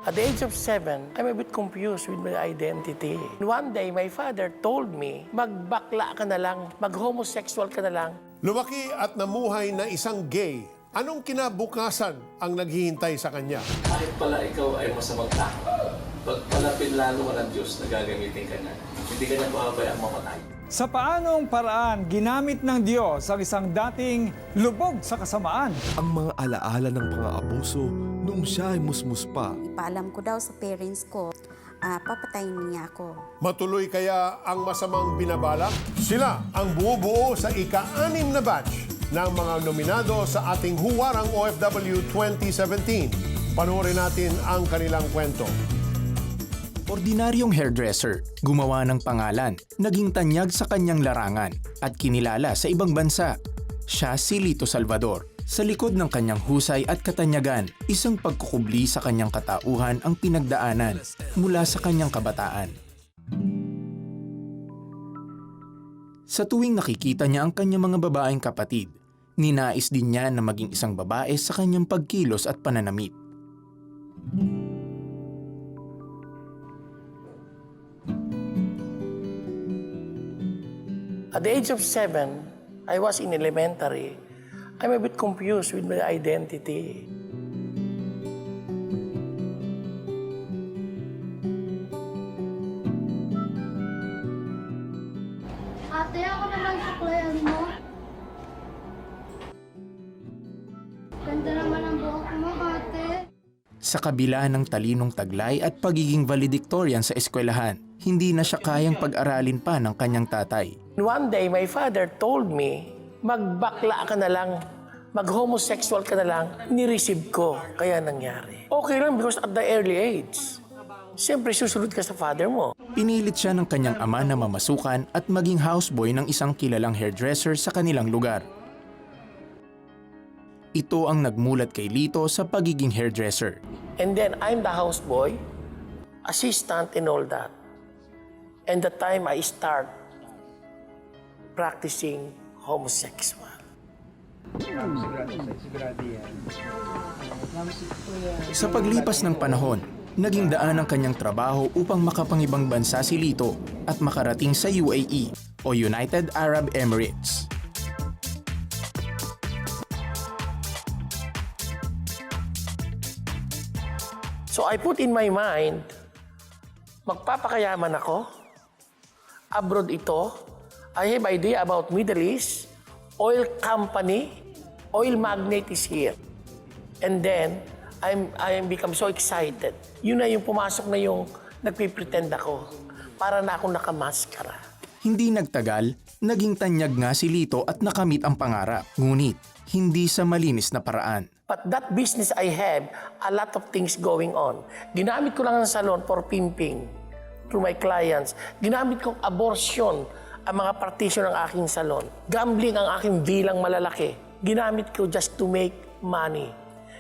At the age of 7, I'm a bit confused with my identity. One day, my father told me, magbakla ka na lang, mag-homosexual ka na lang. Lumaki at namuhay na isang gay. Anong kinabukasan ang naghihintay sa kanya? Kahit pala ikaw ay masamang tao, pag palapit lalo ka ng Diyos na gagamitin ka na, hindi ka na pahabayang mamatay. Sa paanong paraan ginamit ng Diyos ang isang dating lubog sa kasamaan? Ang mga alaala ng pang-aabuso noong siya ay musmus pa. Ipaalam ko daw sa parents ko, papatayin niya ako. Matuloy kaya ang masamang binabalak? Sila ang buo-buo sa ika-6 na batch ng mga nominado sa ating Huwarang OFW 2017. Panoorin natin ang kanilang kwento. Ordinaryong hairdresser, gumawa ng pangalan, naging tanyag sa kanyang larangan at kinilala sa ibang bansa. Siya si Lito Salvador. Sa likod ng kanyang husay at katanyagan, isang pagkukubli sa kanyang katauhan ang pinagdaanan mula sa kanyang kabataan. Sa tuwing nakikita niya ang kanyang mga babaeng kapatid, ninais din niya na maging isang babae sa kanyang pagkilos at pananamit. At the age of 7, I was in elementary. I'm a bit confused with my identity. Ate, ako naman suklayan mo. Ganda naman ang buhok mo, ate. Sa kabila ng talinong taglay at pagiging valedictorian sa eskwelahan, hindi na siya kayang pag-aralin pa ng kanyang tatay. One day, my father told me, magbakla ka na lang, mag-homosexual ka na lang. Ni-receive ko, kaya nangyari. Okay lang because at the early age, siyempre susunod ka sa father mo. Pinilit siya ng kanyang ama na mamasukan at maging houseboy ng isang kilalang hairdresser sa kanilang lugar. Ito ang nagmulat kay Lito sa pagiging hairdresser. And then, I'm the houseboy, assistant and all that. And the time I start practicing homosexual. Sa paglipas ng panahon, naging daan ang kanyang trabaho upang makapangibang bansa si Lito at makarating sa UAE o United Arab Emirates. So I put in my mind, magpapakayaman ako, abroad ito, I have idea about Middle East, oil company, oil magnate is here. And then, I become so excited. Yun na yung pumasok na yung nagpipretend ako. Para na akong nakamaskara. Hindi nagtagal, naging tanyag nga si Lito at nakamit ang pangarap. Ngunit, hindi sa malinis na paraan. But that business I have, a lot of things going on. Ginamit ko lang ang salon for pimping to my clients. Ginamit kong abortion ang mga partition ng aking salon. Gambling ang aking bilang malalaki. Ginamit ko just to make money.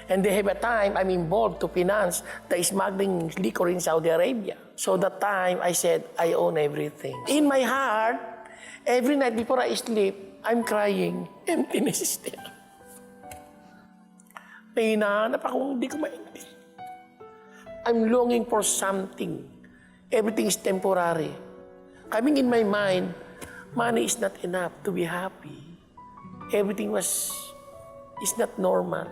And they have a time I'm involved to finance the smuggling liquor in Saudi Arabia. So that time I said, I own everything. In my heart, every night before I sleep, I'm crying. Emptiness is there. May hinahanap akong hindi ko maintindihan. I'm longing for something. Everything is temporary. Coming in my mind, money is not enough to be happy. Everything is not normal.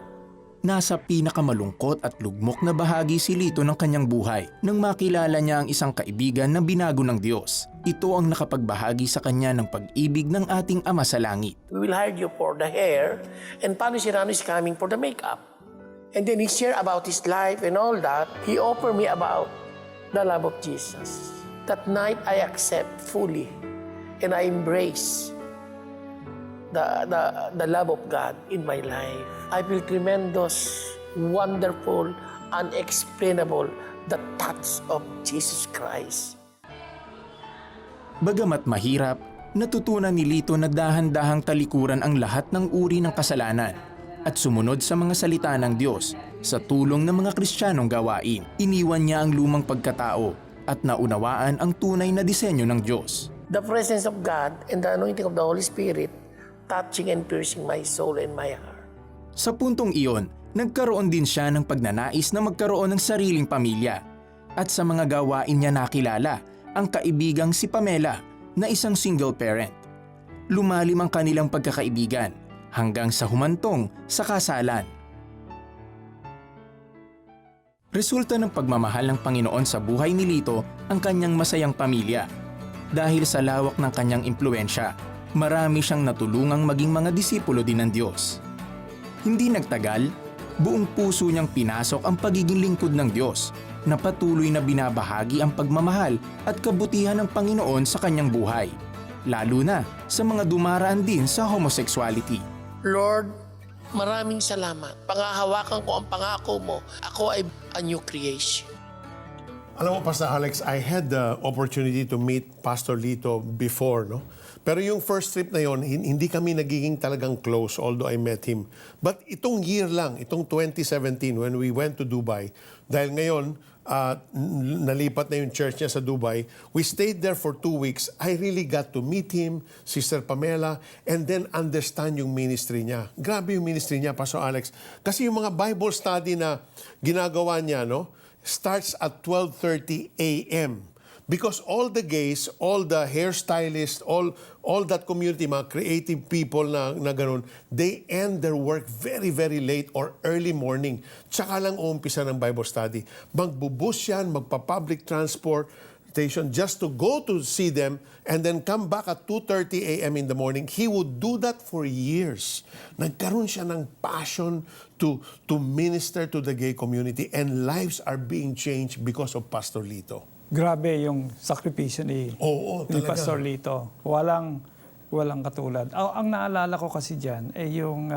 Nasa pinakamalungkot at lugmok na bahagi si Lito ng kanyang buhay nang makilala niya ang isang kaibigan na binago ng Diyos. Ito ang nakapagbahagi sa kanya ng pag-ibig ng ating Ama sa Langit. We will hire you for the hair, and Pano Serrano is coming for the makeup. And then he shared about his life and all that. He offered me about the love of Jesus. That night, I accept fully and I embrace the love of God in my life. I feel tremendous, wonderful, unexplainable, the touch of Jesus Christ. Bagamat mahirap, natutunan ni Lito na dahan-dahang talikuran ang lahat ng uri ng kasalanan at sumunod sa mga salita ng Diyos sa tulong ng mga Kristiyanong gawain. Iniwan niya ang lumang pagkatao at naunawaan ang tunay na disenyo ng Diyos. The presence of God and the anointing of the Holy Spirit touching and piercing my soul and my heart. Sa puntong iyon, Nagkaroon din siya ng pagnanais na magkaroon ng sariling pamilya. At sa mga gawain niya nakilala ang kaibigang si Pamela na isang single parent. Lumalim ang kanilang pagkakaibigan hanggang sa humantong sa kasalan. Resulta ng pagmamahal ng Panginoon sa buhay ni Lito ang kanyang masayang pamilya. Dahil sa lawak ng kanyang impluensya, marami siyang natulungang maging mga disipulo din ng Diyos. Hindi nagtagal, buong puso niyang pinasok ang pagiging lingkod ng Diyos na patuloy na binabahagi ang pagmamahal at kabutihan ng Panginoon sa kanyang buhay, lalo na sa mga dumaraan din sa homosexuality. Lord, maraming salamat. Pangahawakan ko ang pangako mo. Ako ay a new creation. Alam mo, Pastor Alex, I had the opportunity to meet Pastor Lito before, no? Pero yung first trip na yon, hindi kami nagiging talagang close, although I met him. But itong year lang, itong 2017, when we went to Dubai, dahil ngayon, nalipat na yung church niya sa Dubai, we stayed there for 2 weeks. I really got to meet him, Sister Pamela, and then understand yung ministry niya. Grabe yung ministry niya, Pastor Alex. Kasi yung mga Bible study na ginagawa niya, no, starts at 12:30 a.m. Because all the gays, all the hairstylists, all that community, mga creative people na ganun, they end their work very, very late or early morning. Tsaka lang uumpisa ng Bible study. Magbubus yan, magpa-public transportation just to go to see them and then come back at 2:30 a.m. in the morning. He would do that for years. Nagkaroon siya ng passion to minister to the gay community, and lives are being changed because of Pastor Lito. Grabe yung sakripisyo ni talaga. Pastor Lito. Walang katulad. Ang naalala ko kasi diyan ay yung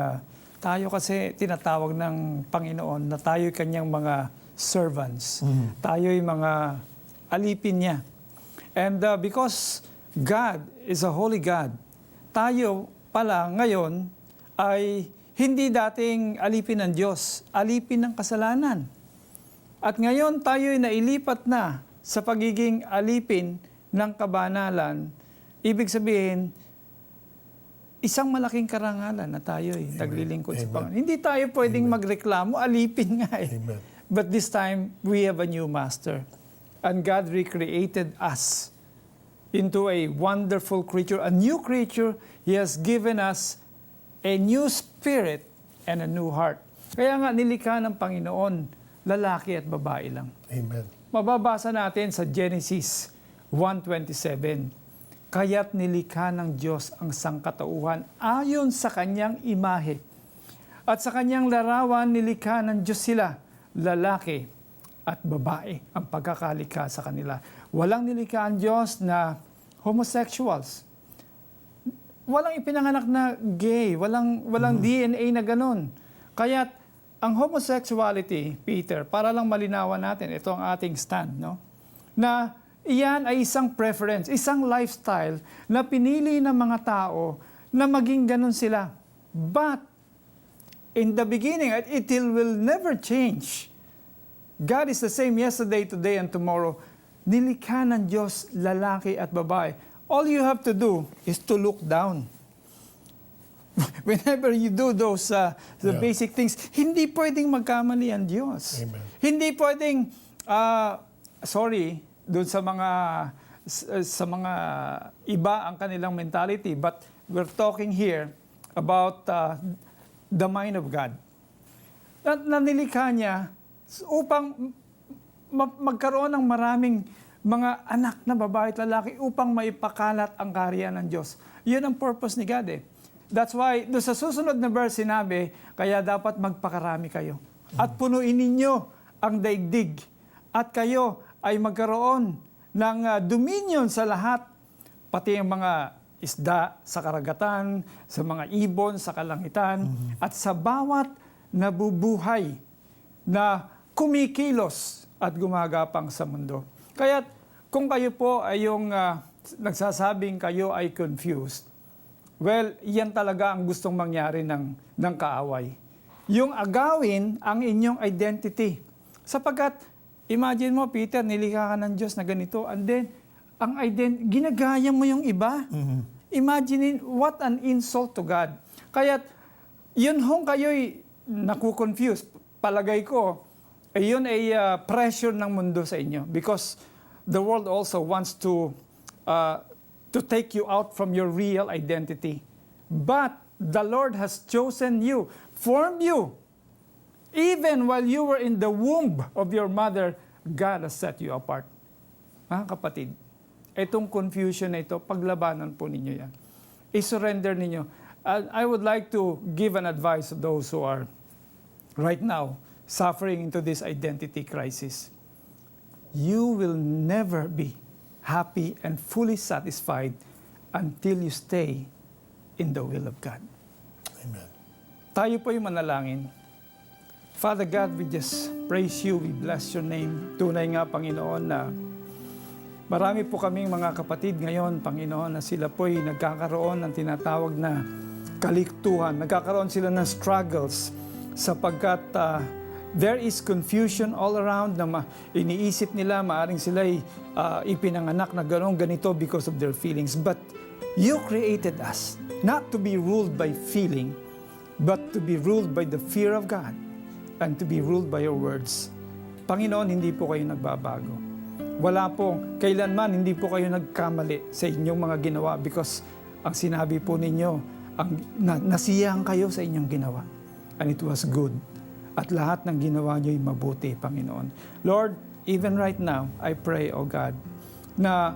tayo kasi tinatawag ng Panginoon na tayo'y kanyang mga servants. Tayo'y mga alipin niya. And because God is a holy God, tayo pala ngayon ay hindi dating alipin ng Diyos, alipin ng kasalanan. At ngayon tayo'y nailipat na sa pagiging alipin ng kabanalan. Ibig sabihin, isang malaking karangalan na tayo'y naglilingkod sa Panginoon. Hindi tayo pwedeng magreklamo, alipin nga eh. Amen. But this time, we have a new master. And God recreated us into a wonderful creature, a new creature. He has given us a new spirit and a new heart. Kaya nga nilikha ng Panginoon, lalaki at babae lang. Amen. Mababasa natin sa Genesis 1:27. Kaya't nilikha ng Diyos ang sangkatauhan ayon sa kanyang imahe. At sa kanyang larawan nilikha ng Diyos sila, lalaki at babae ang pagkakalikha sa kanila. Walang nilikha ang Diyos na homosexuals. Walang ipinanganak na gay, walang DNA na ganun. Kaya't ang homosexuality, Peter, para lang malinawan natin, ito ang ating stand, no? Na iyan ay isang preference, isang lifestyle na pinili ng mga tao na maging ganun sila. But, in the beginning, it will never change. God is the same yesterday, today, and tomorrow. Nilikha ng Diyos lalaki at babae. All you have to do is to look down. Whenever you do those basic things, hindi pwedeng magkamali ang Diyos. Amen. Hindi pwedeng, doon sa mga iba ang kanilang mentality, but we're talking here about the mind of God. Na nilikha niya upang magkaroon ng maraming mga anak na babae at lalaki upang maipakalat ang kaharian ng Diyos. Yun ang purpose ni God eh. That's why, doon sa susunod na verse sinabi, kaya dapat magpakarami kayo. At punuin ninyo ang daigdig. At kayo ay magkaroon ng dominion sa lahat, pati ang mga isda sa karagatan, sa mga ibon sa kalangitan, at sa bawat nabubuhay na kumikilos at gumagapang sa mundo. Kaya kung kayo po ay yung nagsasabing kayo ay confused, well, yan talaga ang gustong mangyari ng kaaway. Yung agawin ang inyong identity. Sapagkat, imagine mo, Peter, nilikha ka ng Diyos na ganito, and then, ginagaya mo yung iba. Imagine what an insult to God. Kaya, yun hong kayo'y naku-confuse. Palagay ko, yun ay pressure ng mundo sa inyo because the world also wants to take you out from your real identity. But the Lord has chosen you, formed you. Even while you were in the womb of your mother, God has set you apart. Mga kapatid, itong confusion na ito, paglabanan po ninyo yan. I-surrender ninyo. I would like to give an advice to those who are right now suffering into this identity crisis. You will never be happy and fully satisfied until you stay in the will of God. Amen. Tayo po yung manalangin. Father God, we just praise you, we bless your name. Tunay nga, Panginoon, na marami po kaming mga kapatid ngayon, Panginoon, na sila po'y nagkakaroon ng tinatawag na kaliktuhan. Nagkakaroon sila ng struggles sapagkat there is confusion all around na iniisip nila, maaring sila'y ipinanganak na ganito because of their feelings. But you created us not to be ruled by feeling, but to be ruled by the fear of God and to be ruled by your words. Panginoon, hindi po kayo nagbabago. Wala po, kailanman hindi po kayo nagkamali sa inyong mga ginawa because ang sinabi po ninyo, nasiyang kayo sa inyong ginawa. And it was good. At lahat ng ginawa niyo ay mabuti, Panginoon. Lord, even right now, I pray, O God, na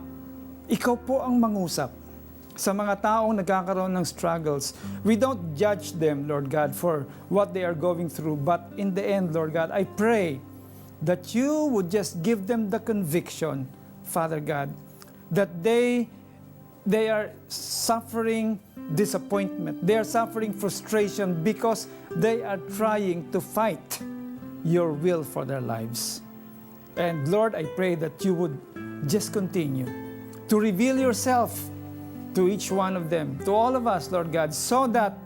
ikaw po ang mangusap sa mga taong nagkakaroon ng struggles. We don't judge them, Lord God, for what they are going through. But in the end, Lord God, I pray that you would just give them the conviction, Father God, that they are suffering disappointment. They are suffering frustration because they are trying to fight your will for their lives. And Lord, I pray that you would just continue to reveal yourself to each one of them, to all of us, Lord God, so that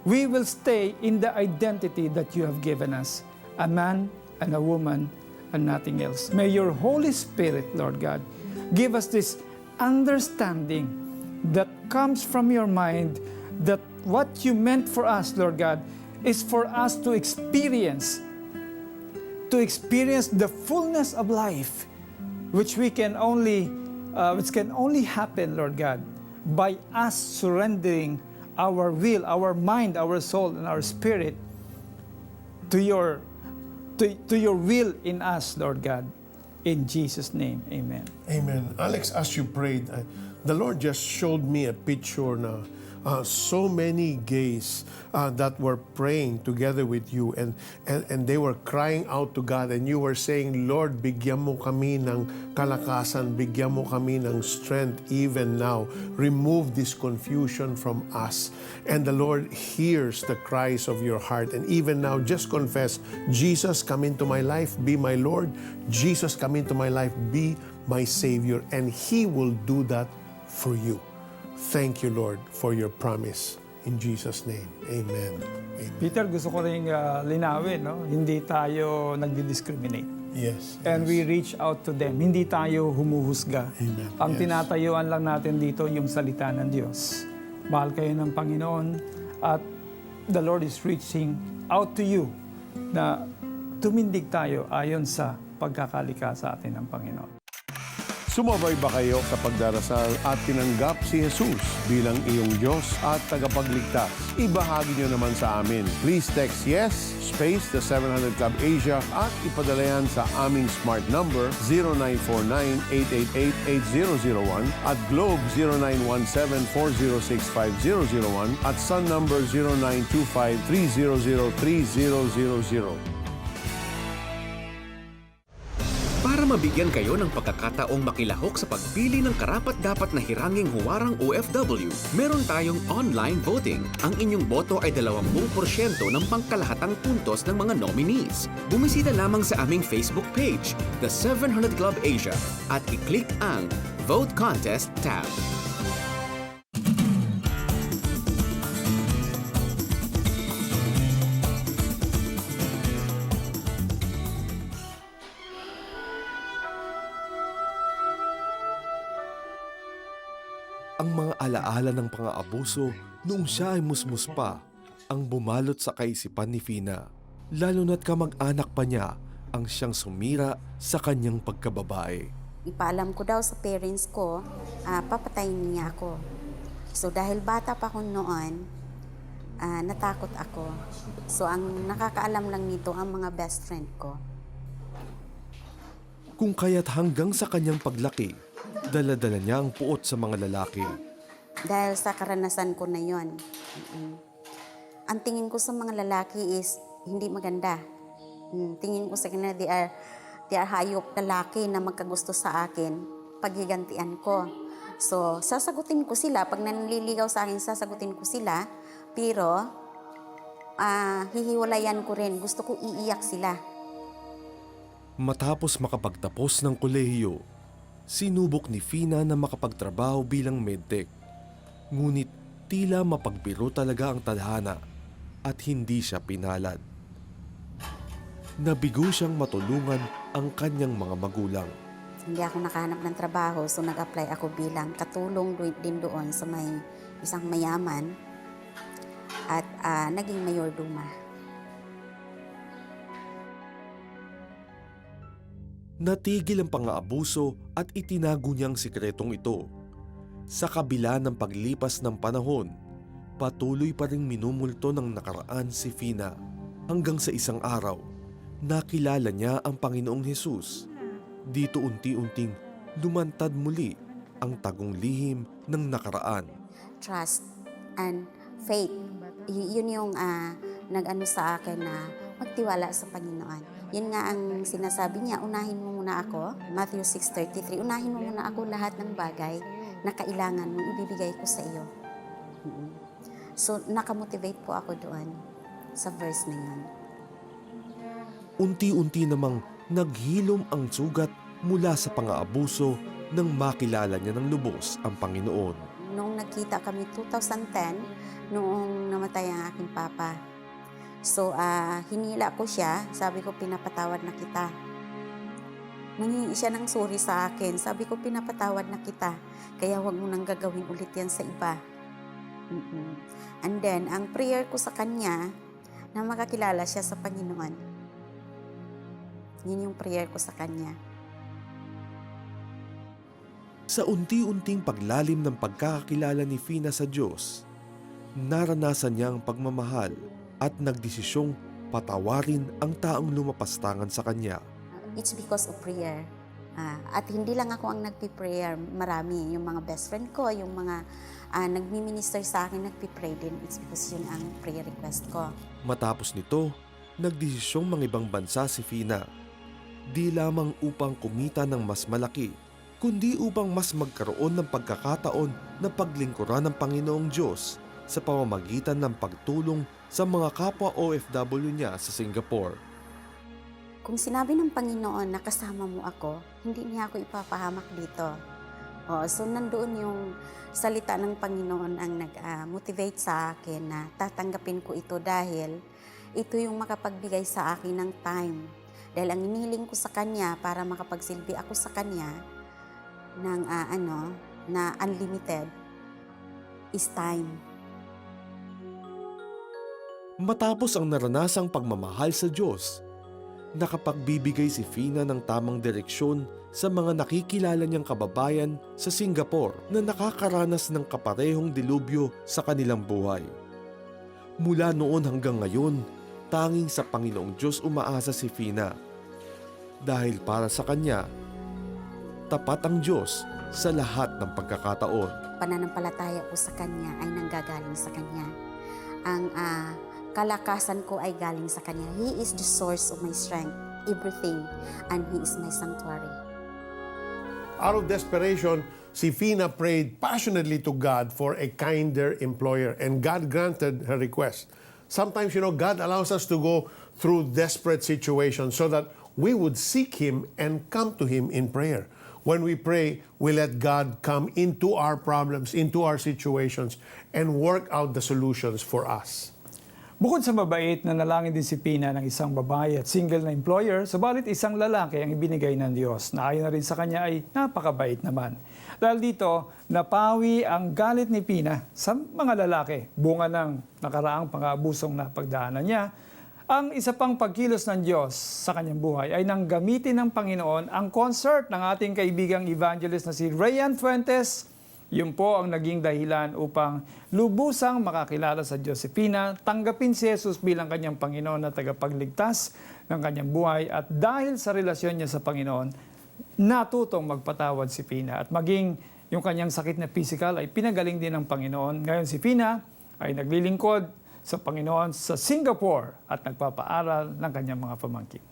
we will stay in the identity that you have given us, a man and a woman and nothing else. May your Holy Spirit, Lord God, give us this understanding that comes from your mind, that what you meant for us, Lord God, is for us to experience the fullness of life, which can only happen, Lord God, by us surrendering our will, our mind, our soul, and our spirit to your will in us, Lord God. In Jesus' name, amen. Amen. Alex, as you prayed, the Lord just showed me a picture na so many gays that were praying together with you and they were crying out to God and you were saying, Lord, bigyan mo kami ng kalakasan, bigyan mo kami ng strength even now. Remove this confusion from us. And the Lord hears the cries of your heart. And even now, just confess, Jesus, come into my life, be my Lord. Jesus, come into my life, be my Savior. And He will do that for you. Thank you, Lord, for your promise. In Jesus' name, amen. Amen. Peter, gusto ko rin linawin, no? Hindi tayo nagdi-discriminate. Yes. And we reach out to them. Hindi tayo humuhusga. Amen. Ang Yes. tinatayuan lang natin dito yung salita ng Diyos. Mahal kayo ng Panginoon at the Lord is reaching out to you na tumindig tayo ayon sa pagkakalikha sa atin ng Panginoon. Sumabay ba kayo sa pagdarasal at tinanggap si Jesus bilang iyong Diyos at tagapagligtas? Ibahagi niyo naman sa amin. Please text yes, space the 700 Club Asia at ipadala yan sa aming smart number 0949-888-8001 at Globe 0917-406-5001 at Sun number 0925-300-3000. Para mabigyan kayo ng pagkakataong makilahok sa pagpili ng karapat-dapat na hiranging huwarang OFW, meron tayong online voting. Ang inyong boto ay 20% ng pangkalahatang puntos ng mga nominees. Bumisita lamang sa aming Facebook page, The 700 Club Asia, at i-click ang Vote Contest tab. Ang mga alaala ng pang-aabuso noong siya ay musmus pa ang bumalot sa kaisipan ni Fina, lalo na't kamag-anak pa niya ang siyang sumira sa kanyang pagkababae. Ipaalam ko daw sa parents ko, papatayin niya ako. So dahil bata pa ako noon, natakot ako. So ang nakakaalam lang nito ang mga best friend ko. Kung kaya't hanggang sa kanyang paglaki, dala-dala niya ang puot sa mga lalaki. Dahil sa karanasan ko na yon. Ang tingin ko sa mga lalaki is hindi maganda. Tingin ko sa kanila, they are hayop lalaki na magkagusto sa akin, paghigantian ko. So, sasagutin ko sila. Pag nanliligaw sa akin, sasagutin ko sila. Pero, hihiwalayan ko rin. Gusto ko iiyak sila. Matapos makapagtapos ng kolehiyo, sinubok ni Fina na makapagtrabaho bilang medtech. Ngunit tila mapagbiro talaga ang tadhana at hindi siya pinalad. Nabigo siyang matulungan ang kanyang mga magulang. Hindi ako nakahanap ng trabaho, so nag-apply ako bilang katulong din doon sa may isang mayaman at naging mayordoma. Natigil ang pang-aabuso at itinago niyang sikretong ito. Sa kabila ng paglipas ng panahon, patuloy pa ring minumulto ng nakaraan si Fina hanggang sa isang araw, nakilala niya ang Panginoong Hesus. Dito unti-unting lumantad muli ang tagong lihim ng nakaraan. Trust and faith. Yun yung nag-ano sa akin na magtiwala sa Panginoon. Yun nga ang sinasabi niya, unahin mo muna ako. Matthew 6:33, unahin mo muna ako lahat ng bagay na kailangan mo, ibibigay ko sa iyo. So, nakamotivate po ako doon sa verse na yun. Unti-unti namang naghilom ang sugat mula sa pang-aabuso nang makilala niya ng lubos ang Panginoon. Nung nagkita kami 2010, noong namatay ang aking papa. So, hinila ko siya. Sabi ko, pinapatawad na kita. Nangingi siya ng sorry sa akin. Sabi ko, pinapatawad na kita. Kaya huwag mo nang gagawin ulit yan sa iba. And then, ang prayer ko sa kanya, na makakilala siya sa Panginoon. Yun yung prayer ko sa kanya. Sa unti-unting paglalim ng pagkakakilala ni Fina sa Diyos, naranasan niya ang pagmamahal at nagdesisyong patawarin ang taong lumapastangan sa kanya. It's because of prayer. At hindi lang ako ang nagpi-prayer, marami. Yung mga best friend ko, yung mga nagmi-minister sa akin, nagpi-pray din. It's because yun ang prayer request ko. Matapos nito, nagdesisyong mangibang bansa si Fina. Di lamang upang kumita ng mas malaki, kundi upang mas magkaroon ng pagkakataon na paglingkuran ng Panginoong Diyos sa pamamagitan ng pagtulong sa mga kapwa OFW niya sa Singapore. Kung sinabi ng Panginoon na kasama mo ako, hindi niya ako ipapahamak dito. So nandoon yung salita ng Panginoon ang nag-motivate sa akin na tatanggapin ko ito dahil ito yung makapagbigay sa akin ng time. Dahil ang iniling ko sa Kanya para makapagsilbi ako sa Kanya ng na unlimited is time. Matapos ang naranasang pagmamahal sa Diyos, nakapagbibigay si Fina ng tamang direksyon sa mga nakikilala niyang kababayan sa Singapore na nakakaranas ng kaparehong dilubyo sa kanilang buhay. Mula noon hanggang ngayon, tanging sa Panginoong Diyos umaasa si Fina. Dahil para sa Kanya, tapat ang Diyos sa lahat ng pagkakataon. Pananampalataya ko sa Kanya ay nanggagaling sa Kanya. Ang kalakasan ko ay galing sa Kanya. He is the source of my strength, everything, and He is my sanctuary. Out of desperation, si Fina prayed passionately to God for a kinder employer, and God granted her request. Sometimes, God allows us to go through desperate situations so that we would seek Him and come to Him in prayer. When we pray, we let God come into our problems, into our situations, and work out the solutions for us. Bukod sa mabait, nanalangin din si Pina ng isang babae at single na employer, subalit isang lalaki ang ibinigay ng Diyos na ayon na rin sa kanya ay napakabait naman. Dahil dito, napawi ang galit ni Pina sa mga lalaki, bunga ng nakaraang pang-aabusong napagdaanan niya. Ang isa pang pagkilos ng Diyos sa kanyang buhay ay nang gamitin ng Panginoon ang concert ng ating kaibigang evangelist na si Rayan Fuentes. Yun po ang naging dahilan upang lubusang makakilala sa Diyos si Pina, tanggapin si Jesus bilang kanyang Panginoon na tagapagligtas ng kanyang buhay at dahil sa relasyon niya sa Panginoon, natutong magpatawad si Pina at maging yung kanyang sakit na physical ay pinagaling din ng Panginoon. Ngayon si Pina ay naglilingkod sa Panginoon sa Singapore at nagpapaaral ng kanyang mga pamangkin.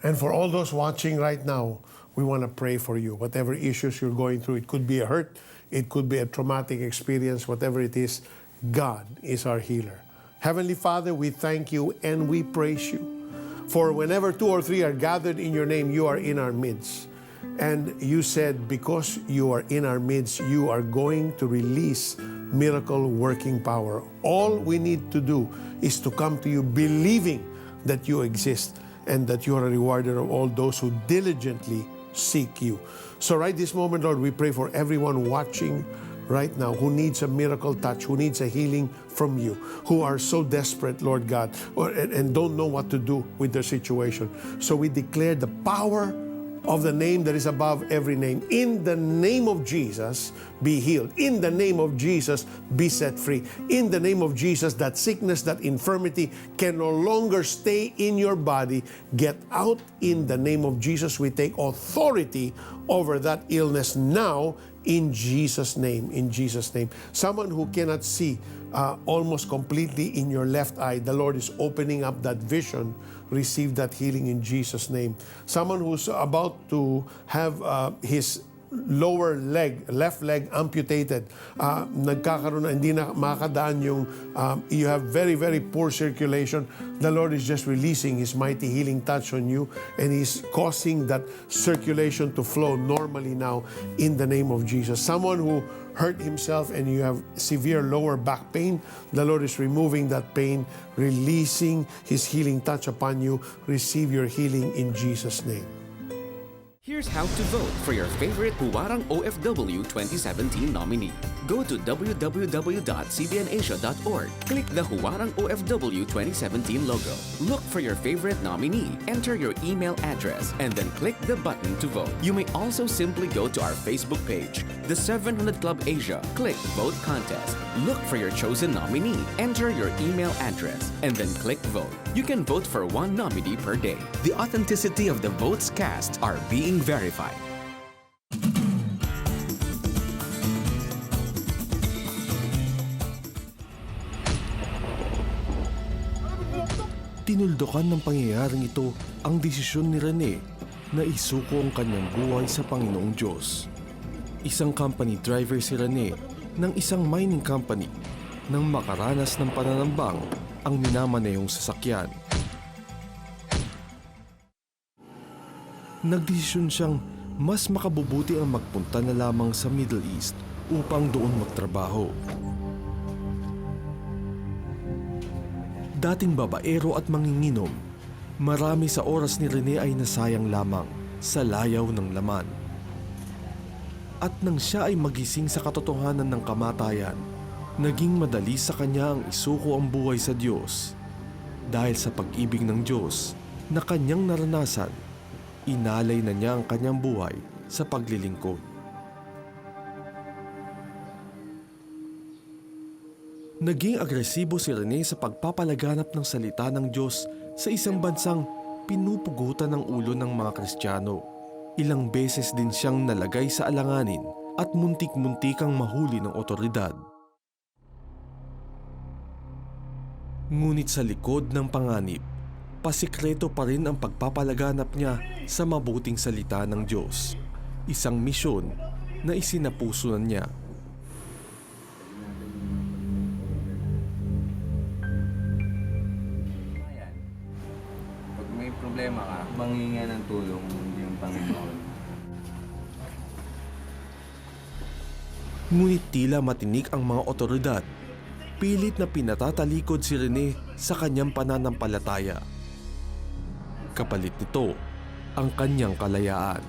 And for all those watching right now, we want to pray for you. Whatever issues you're going through, it could be a hurt, it could be a traumatic experience, whatever it is, God is our healer. Heavenly Father, we thank you and we praise you. For whenever 2 or 3 are gathered in your name, you are in our midst. And you said, because you are in our midst, you are going to release miracle working power. All we need to do is to come to you believing that you exist and that you are a rewarder of all those who diligently seek you. So right this moment, Lord, we pray for everyone watching right now who needs a miracle touch, who needs a healing from you, who are so desperate, Lord God, and don't know what to do with their situation. So we declare the power of the name that is above every name. In the name of Jesus, be healed. In the name of Jesus, be set free. In the name of Jesus, that sickness, that infirmity can no longer stay in your body. Get out in the name of Jesus. We take authority over that illness now in Jesus' name. In Jesus' name. Someone who cannot see almost completely in your left eye, the Lord is opening up that vision. Receive that healing in Jesus' name. Someone who's about to have his lower leg, left leg amputated, nagkakaroon na, hindi na makakadaan yung, you have very, very poor circulation. The Lord is just releasing His mighty healing touch on you, and He's causing that circulation to flow normally now in the name of Jesus. Someone who hurt himself and you have severe lower back pain, the Lord is removing that pain, releasing His healing touch upon you. Receive your healing in Jesus' name. Here's how to vote for your favorite Huwarang OFW 2017 nominee. Go to www.cbnasia.org. Click the Huwarang OFW 2017 logo. Look for your favorite nominee, enter your email address, and then click the button to vote. You may also simply go to our Facebook page, The 700 Club Asia. Click Vote Contest. Look for your chosen nominee, enter your email address, and then click Vote. You can vote for one nominee per day. The authenticity of the votes cast are being verified. Tinuldukan ng pangyayaring ito ang desisyon ni Rene na isuko ang kanyang buhay sa Panginoong Diyos. Isang company driver si Rene ng isang mining company nang makaranas ng pananambang ang minamanehong sasakyan. Nagdesisyon siyang mas makabubuti ang magpunta na lamang sa Middle East upang doon magtrabaho. Dating babaero at manginginom, marami sa oras ni Rene ay nasayang lamang sa layaw ng laman. At nang siya ay magising sa katotohanan ng kamatayan, naging madali sa kanya ang isuko ang buhay sa Diyos. Dahil sa pag-ibig ng Diyos na kanyang naranasan, inalay na niya ang kanyang buhay sa paglilingkod. Naging agresibo si Rene sa pagpapalaganap ng salita ng Diyos sa isang bansang pinupugutan ng ulo ng mga Kristiyano. Ilang beses din siyang nalagay sa alanganin at muntik-muntikang mahuli ng otoridad. Ngunit sa likod ng panganib, pasikreto pa rin ang pagpapalaganap niya sa mabuting salita ng Diyos. Isang misyon na isinapuso niya. Pag may problema ka, manghinga ng tulong yung Panginoon. Ngunit tila matinik ang mga otoridad Pilit na pinatatalikod si Rene sa kanyang pananampalataya. Kapalit nito ang kanyang kalayaan.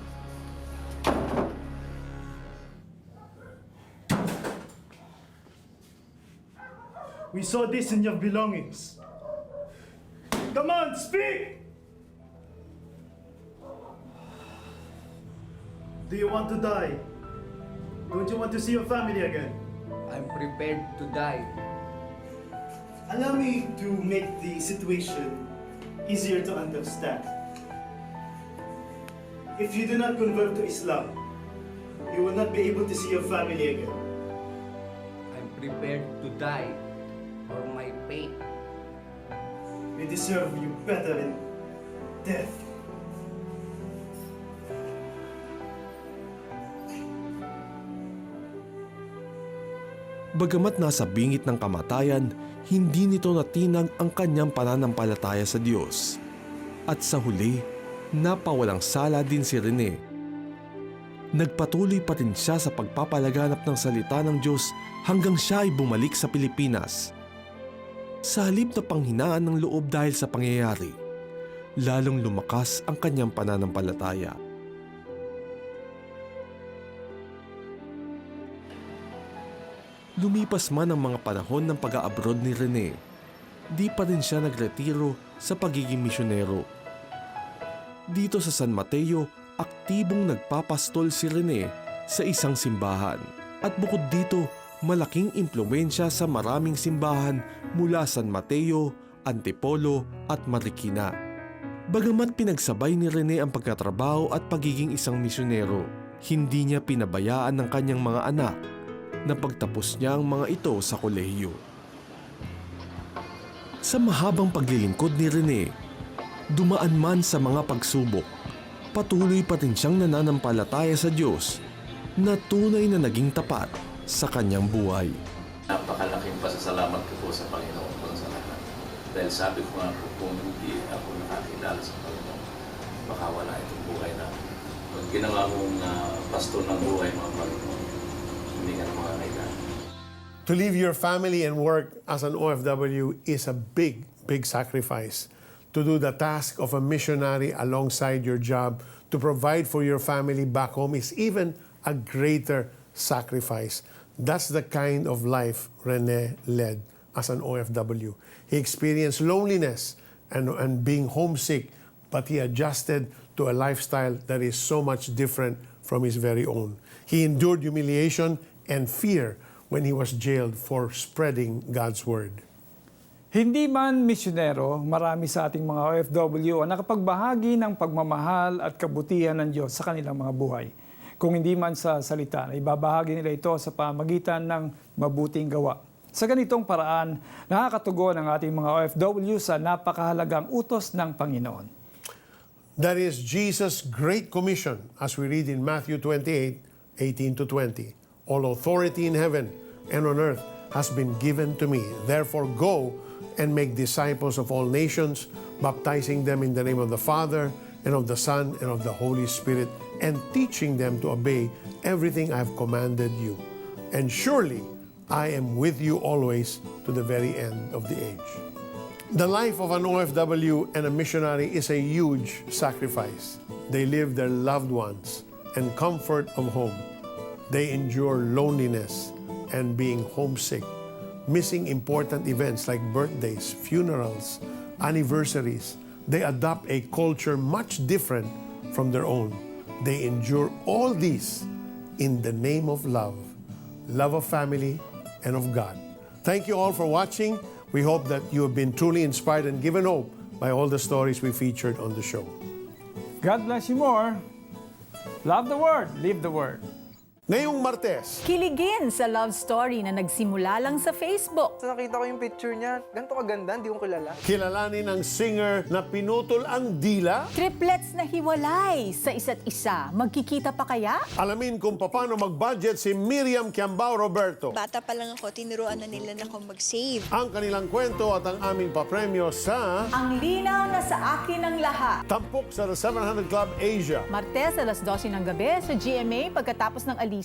We saw this in your belongings. Come on, speak! Do you want to die? Don't you want to see your family again? I'm prepared to die. Allow me to make the situation easier to understand. If you do not convert to Islam, you will not be able to see your family again. I'm prepared to die for my faith. We deserve you better than death. Bagamat nasa bingit ng kamatayan, hindi nito natinag ang kanyang pananampalataya sa Diyos. At sa huli, napawalang sala din si Rene. Nagpatuloy pa rin siya sa pagpapalaganap ng salita ng Diyos hanggang siya ay bumalik sa Pilipinas. Sa halip na panghinaan ng loob dahil sa pangyayari, lalong lumakas ang kanyang pananampalataya. Lumipas man ang mga panahon ng pag-a-abroad ni Rene, di pa rin siya nagretiro sa pagiging misyonero. Dito sa San Mateo, aktibong nagpapastol si Rene sa isang simbahan. At bukod dito, malaking impluwensya sa maraming simbahan mula San Mateo, Antipolo at Marikina. Bagamat pinagsabay ni Rene ang pagkatrabaho at pagiging isang misyonero, hindi niya pinabayaan ng kanyang mga anak na pagtapos niya ang mga ito sa kolehiyo. Sa mahabang paglilingkod ni Rene, dumaan man sa mga pagsubok, patuloy pa rin siyang nananampalataya sa Diyos na tunay na naging tapat sa kanyang buhay. Napakalaking pasasalamat ko po sa Panginoon po sa lahat. Dahil sabi ko nga po, kung hindi ako nakakilala sa Panginoon, baka wala itong buhay na. Pag ginawa mong pastor ng buhay, mga Panginoon, hindi ka na makakilala. To leave your family and work as an OFW is a big, big sacrifice. To do the task of a missionary alongside your job, to provide for your family back home is even a greater sacrifice. That's the kind of life Rene led as an OFW. He experienced loneliness and being homesick, but he adjusted to a lifestyle that is so much different from his very own. He endured humiliation and fear when he was jailed for spreading God's word. Hindi man misyonero, marami sa ating mga OFW ang nakapagbahagi ng pagmamahal at kabutihan ng Diyos sa kanilang mga buhay. Kung hindi man sa salita, ibabahagi nila ito sa pamagitan ng mabuting gawa. Sa ganitong paraan, nakakatugon ang ating mga OFW sa napakahalagang utos ng Panginoon. That is Jesus' great commission, as we read in Matthew 28:18-20. All authority in heaven and on earth has been given to me. Therefore go and make disciples of all nations, baptizing them in the name of the Father, and of the Son, and of the Holy Spirit, and teaching them to obey everything I have commanded you. And surely I am with you always to the very end of the age. The life of an OFW and a missionary is a huge sacrifice. They leave their loved ones and comfort of home. They endure loneliness and being homesick, missing important events like birthdays, funerals, anniversaries. They adopt a culture much different from their own. They endure all these in the name of love of family, and of God. Thank you all for watching. We hope that you have been truly inspired and given hope by all the stories we featured on the show. God bless you more. Love the Word, live the Word. Ngayong Martes, Kiligin sa love story na nagsimula lang sa Facebook. So nakita ko yung picture niya, ganito kaganda, hindi ko kilala. kilalanin ang singer na pinutol ang dila. Triplets na hiwalay sa isa't isa. Magkikita pa kaya? Alamin kung paano mag-budget si Miriam Kiambao Roberto. Bata pa lang ako, tinuruan na nila na ako mag-save. Ang kanilang kwento at ang aming papremyo sa Ang linaw na sa akin ang lahat. Tampok sa The 700 Club Asia. Martes alas 12 ng gabi sa GMA pagkatapos ng Alisto.